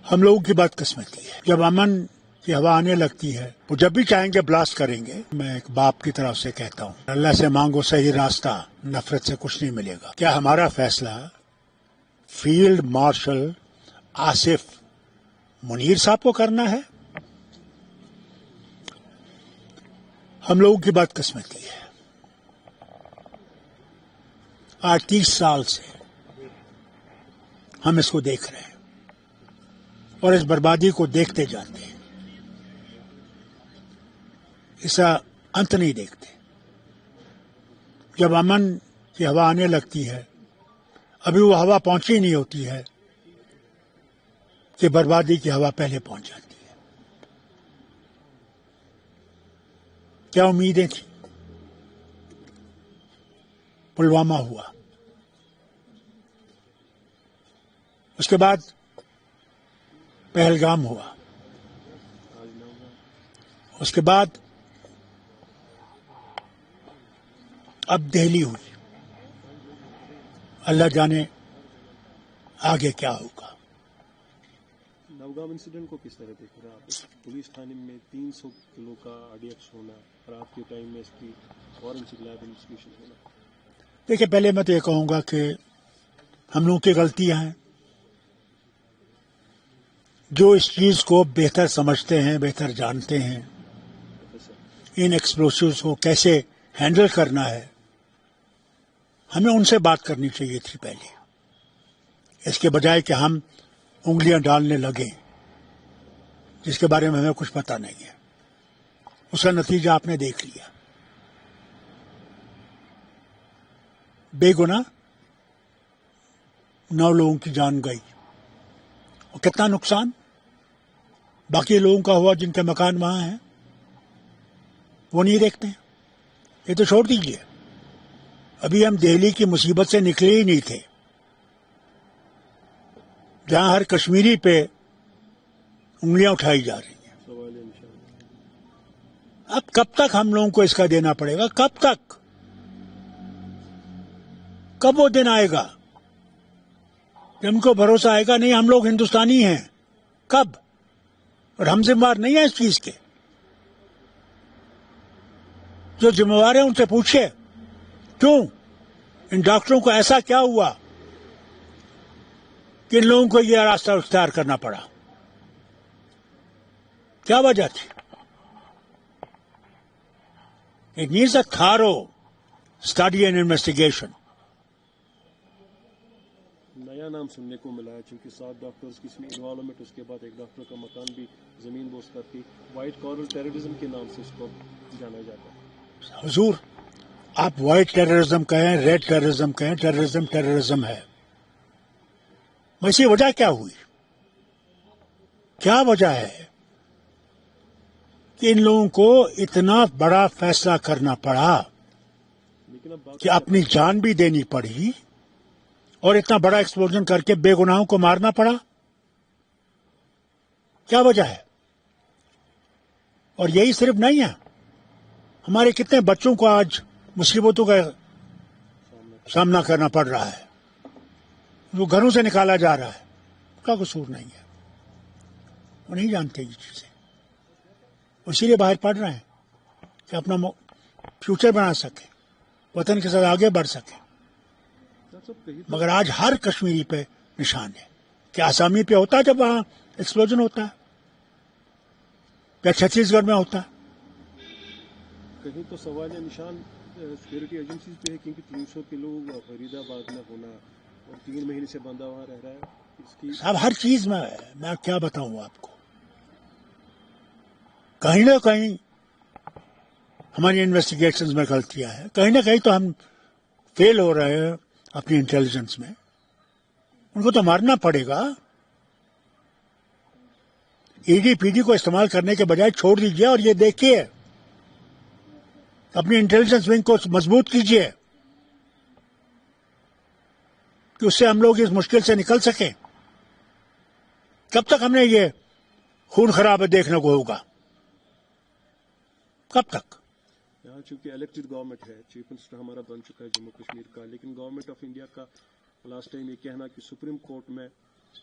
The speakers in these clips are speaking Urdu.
ہم لوگوں کی بدقسمتی ہے، جب امن کی ہوا آنے لگتی ہے وہ جب بھی چاہیں گے بلاسٹ کریں گے۔ میں ایک باپ کی طرف سے کہتا ہوں، اللہ سے مانگو صحیح راستہ، نفرت سے کچھ نہیں ملے گا۔ کیا ہمارا فیصلہ فیلڈ مارشل آصف منیر صاحب کو کرنا ہے؟ ہم لوگوں کی بدقسمتی ہے، آج 30 سال سے ہم اس کو دیکھ رہے ہیں اور اس بربادی کو دیکھتے جاتے ہیں، اس کا انت نہیں دیکھتے۔ جب امن کی ہوا آنے لگتی ہے، ابھی وہ ہوا پہنچی نہیں ہوتی ہے کہ بربادی کی ہوا پہلے پہنچ جاتی ہے۔ کیا امیدیں تھیں؟ پلوامہ ہوا، اس کے بعد پہلگام ہوا، اس کے بعد اب دہلی ہوئی۔ اللہ جانے آگے کیا ہوگا۔ نوگام انسیڈنٹ کو کس طرح دیکھ رہے ہیں آپ؟ پولیس تھانے میں 300 کلو کا RDX ہونا، رات کے ٹائم میں اس کی فورنسک لیب انویسٹیگیشن ہونا۔ دیکھیے، پہلے میں تو یہ کہوں گا کہ ہم لوگوں کی غلطیاں ہیں، جو اس چیز کو بہتر سمجھتے ہیں، بہتر جانتے ہیں، ان ایکسپلوسیوز کو کیسے ہینڈل کرنا ہے، ہمیں ان سے بات کرنی چاہیے تھی پہلے، اس کے بجائے کہ ہم انگلیاں ڈالنے لگیں جس کے بارے میں ہمیں کچھ پتہ نہیں ہے۔ اس کا نتیجہ آپ نے دیکھ لیا، بے گناہ 9 لوگوں کی جان گئی، اور کتنا نقصان باقی لوگوں کا ہوا جن کے مکان وہاں ہیں، وہ نہیں دیکھتے ہیں۔ یہ تو چھوڑ دیجیے، ابھی ہم دہلی کی مصیبت سے نکلے ہی نہیں تھے، جہاں ہر کشمیری پہ انگلیاں اٹھائی جا رہی ہیں۔ اب کب تک ہم لوگوں کو اس کا دینا پڑے گا؟ کب تک؟ کب وہ دن آئے گا جب ہم کو بھروسہ آئے گا نہیں ہم لوگ ہندوستانی ہیں؟ کب؟ اور ہم ذمہ دار نہیں ہیں اس چیز کے۔ جو ذمہ دار ہیں ان سے پوچھے کیوں ان ڈاکٹروں کو ایسا کیا ہوا کہ ان لوگوں کو یہ راستہ اختیار کرنا پڑا؟ کیا وجہ تھی؟ It needs a thorough study and investigation. نیا نام سننے کو ملا ہے، چونکہ 7 ڈاکٹرز کی اس میں انوالومنٹ، اس کے بعد ایک ڈاکٹر کا مکان بھی زمین بوس کرتی، وائٹ کالر ٹیررزم کے نام سے اس کو جانا جاتا ہے۔ حضور، آپ وائٹ ٹیررزم کہیں، ریڈ ٹیررزم کہیں، ٹیررزم ہے۔ ویسی وجہ کیا ہوئی؟ کیا وجہ ہے کہ ان لوگوں کو اتنا بڑا فیصلہ کرنا پڑا کہ اپنی جان بھی دینی پڑی اور اتنا بڑا ایکسپلوژن کر کے بے گناہوں کو مارنا پڑا؟ کیا وجہ ہے؟ اور یہی صرف نہیں ہے، ہمارے کتنے بچوں کو آج مصیبتوں کا سامنا کرنا پڑ رہا ہے، وہ گھروں سے نکالا جا رہا ہے، اس کا قصور نہیں ہے، وہ نہیں جانتے یہ چیزیں، اسی لیے باہر پڑھ رہے ہیں کہ اپنا فیوچر بنا سکیں، وطن کے ساتھ آگے بڑھ سکیں۔ مگر آج ہر کشمیری پہ نشان ہے کہ آسامی پہ ہوتا ہے جب وہاں ایکسپلوژن ہوتا ہے، یا چھتیس گڑھ میں ہوتا ہے۔ کہیں تو سوال نشان سیکورٹی ایجنسیز پہ ہے، کیونکہ 300 کلو فرید آباد میں ہونا اور 3 مہینے سے بندہ وہاں رہ رہا ہے، اس کی صاحب ہر چیز میں کیا بتاؤں آپ کو، کہیں نہ کہیں ہماری انویسٹیگیشنز میں غلطیاں ہیں، کہیں نہ کہیں تو ہم فیل ہو رہے ہیں اپنی انٹیلیجنس میں، ان کو تو مارنا پڑے گا۔ ED کو استعمال کرنے کے بجائے چھوڑ دیجیے اور یہ دیکھیے، اپنی انٹیلیجنس ونگ کو مضبوط کیجیے کہ اس سے ہم لوگ اس مشکل سے نکل سکیں۔ کب تک ہم نے یہ خون خرابہ دیکھنے کو ہوگا؟ کب تک؟ یہاں چونکہ الیکٹڈ گورنمنٹ ہے، چیف منسٹر ہمارا بن چکا ہے جموں کشمیر کا، لیکن گورنمنٹ آف انڈیا کا لاسٹ ٹائم یہ کہنا کہ سپریم کورٹ میں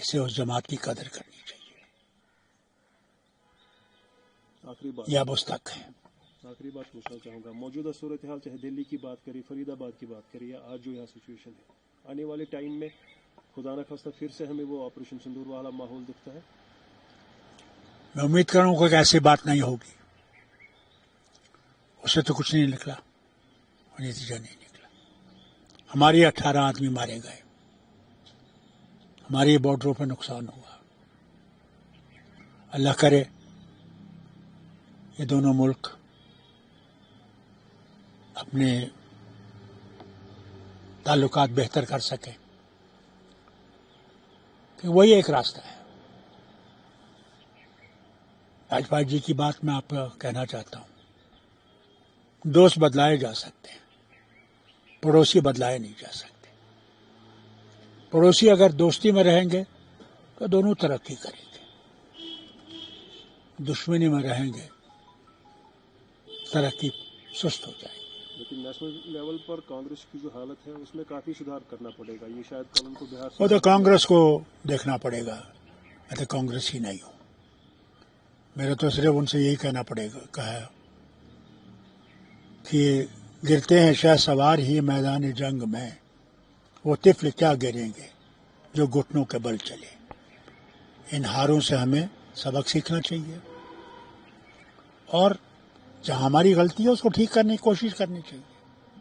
اسے اس جماعت کی قدر کرنی چاہیے. آخری بات یہ اب اس تک ہے. آخری بات پوچھنا چاہوں گا، موجودہ صورتحال چاہے دلی کی بات کری، فرید آباد کی بات کری، یا آج جو یہاں سچویشن ہے، آنے والے ٹائم میں خدا نہ خواستہ پھر سے ہمیں وہ آپریشن سندور والا ماحول دکھتا ہے؟ میں امید کروں گا کہ ایسی بات نہیں ہوگی. اس سے تو کچھ نہیں نکلا، نتیجہ نہیں نکلا. ہماری 18 آدمی مارے گئے، ہماری بارڈروں پہ نقصان ہوا. اللہ کرے یہ دونوں ملک اپنے تعلقات بہتر کر سکیں، کہ وہی ایک راستہ ہے. واجپئی جی کی بات میں آپ کو کہنا چاہتا ہوں، دوست بدلائے جا سکتے ہیں، پڑوسی بدلائے نہیں جا سکتے. پڑوسی اگر دوستی میں رہیں گے تو دونوں ترقی کریں گے، دشمنی میں رہیں گے ترقی سست ہو جائے گی. لیکن نیشنل لیول پر کانگریس کی جو حالت ہے اس میں کافی سدھار کرنا پڑے گا. یہ شاید کل ان کو بہار سے وہ تو کانگریس کو دیکھنا پڑے گا. میں تو کانگریس ہی نہیں ہوں. میرا تو صرف ان سے یہی کہنا پڑے گا کہا کہ گرتے ہیں شہ سوار ہی میدان جنگ میں، وہ طفل کیا گریں گے جو گھٹنوں کے بل چلے. ان ہاروں سے ہمیں سبق سیکھنا چاہیے، اور جہاں ہماری غلطی ہے اس کو ٹھیک کرنے کی کوشش کرنی چاہیے.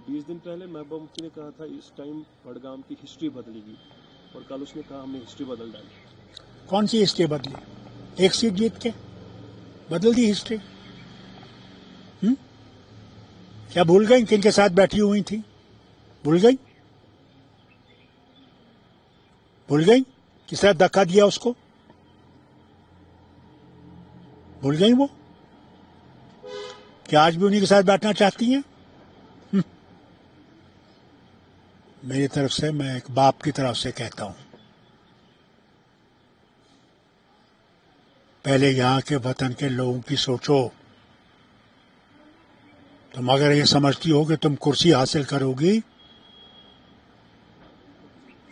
20 دن پہلے محبوبہ مفتی نے کہا تھا اس ٹائم بڑگام کی ہسٹری بدلے گی، اور کل اس نے کہا ہم نے ہسٹری بدل ڈالی. کون سی ہسٹری بدلی؟ ایک سیٹ جیت کے بدل دی ہسٹری؟ کیا بھول گئی کن کے ساتھ بیٹھی ہوئی تھی؟ بھول گئی؟ بھول گئی کس طرح دھکا دیا اس کو؟ بھول گئی وہ؟ کیا آج بھی انہیں کے ساتھ بیٹھنا چاہتی ہیں؟ میری طرف سے میں ایک باپ کی طرف سے کہتا ہوں، پہلے یہاں کے وطن کے لوگوں کی سوچو. تم اگر یہ سمجھتی ہو کہ تم کرسی حاصل کرو گی،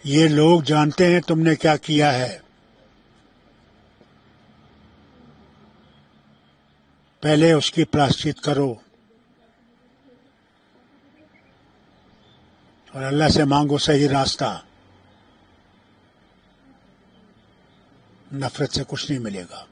یہ لوگ جانتے ہیں تم نے کیا کیا ہے. پہلے اس کی پراشچت کرو اور اللہ سے مانگو صحیح راستہ. نفرت سے کچھ نہیں ملے گا.